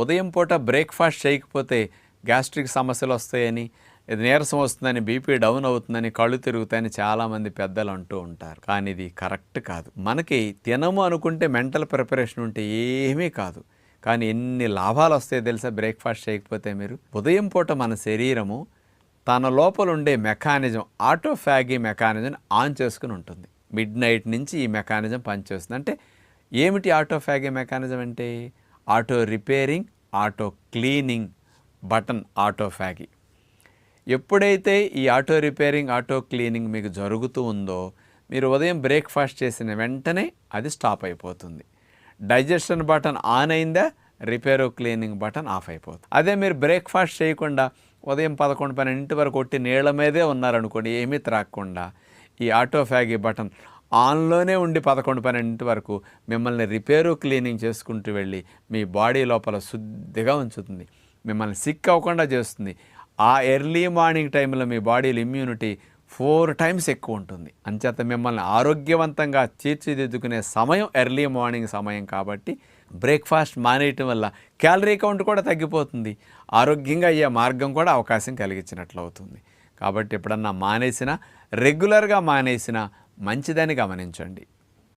ఉదయం పూట బ్రేక్ఫాస్ట్ చేయకపోతే గ్యాస్ట్రిక్ సమస్యలు వస్తాయని, ఇది నీరసం వస్తుందని, బీపీ డౌన్ అవుతుందని, కళ్ళు తిరుగుతాయని చాలామంది పెద్దలు అంటూ ఉంటారు. కానీ ఇది కరెక్ట్ కాదు. మనకి తినము అనుకుంటే మెంటల్ ప్రిపరేషన్ ఉంటే ఏమీ కాదు. కానీ ఎన్ని లాభాలు వస్తాయో తెలుసా బ్రేక్ఫాస్ట్ చేయకపోతే? మీరు ఉదయం పూట మన శరీరము తన లోపల ఉండే మెకానిజం, ఆటోఫాగీ మెకానిజం ఆన్ చేసుకుని ఉంటుంది. మిడ్ నైట్ నుంచి ఈ మెకానిజం పనిచేస్తుంది. అంటే ఏమిటి ఆటోఫాగీ మెకానిజం అంటే? Auto repairing, auto cleaning button autophagy. ఎప్పుడైతే ఈ ఆటో రిపేరింగ్, ఆటో క్లీనింగ్ మీకు జరుగుతూ ఉందో, మీరు ఉదయం బ్రేక్ఫాస్ట్ చేసిన వెంటనే అది స్టాప్ అయిపోతుంది. డైజెషన్ బటన్ ఆన్ అయిందా, రిపేరో క్లీనింగ్ బటన్ ఆఫ్ అయిపోతుంది. అదే మీరు బ్రేక్ఫాస్ట్ చేయకుండా ఉదయం 11-12 వరకు ఒట్టి నీళ్ళ మీదే ఉన్నారనుకోండి, ఏమీ త్రాగకుండా, ఈ ఆటోఫాగీ బటన్ ఆన్లోనే ఉండి 11-12 వరకు మిమ్మల్ని రిపేరు క్లీనింగ్ చేసుకుంటూ వెళ్ళి మీ బాడీ లోపల శుద్ధిగా ఉంచుతుంది, మిమ్మల్ని సిక్ అవ్వకుండా చేస్తుంది. ఆ ఎర్లీ మార్నింగ్ టైంలో మీ బాడీలో ఇమ్యూనిటీ 4 టైమ్స్ ఎక్కువ ఉంటుంది. అంచేత మిమ్మల్ని ఆరోగ్యవంతంగా తీర్చిదిద్దుకునే సమయం ఎర్లీ మార్నింగ్ సమయం. కాబట్టి బ్రేక్ఫాస్ట్ మానేయటం వల్ల క్యాలరీ కౌంట్ కూడా తగ్గిపోతుంది, ఆరోగ్యంగా అయ్యే మార్గం కూడా అవకాశం కలిగించినట్లు అవుతుంది. కాబట్టి ఎప్పుడన్నా మానేసినా, రెగ్యులర్గా మానేసినా మంచిదని గమనించండి.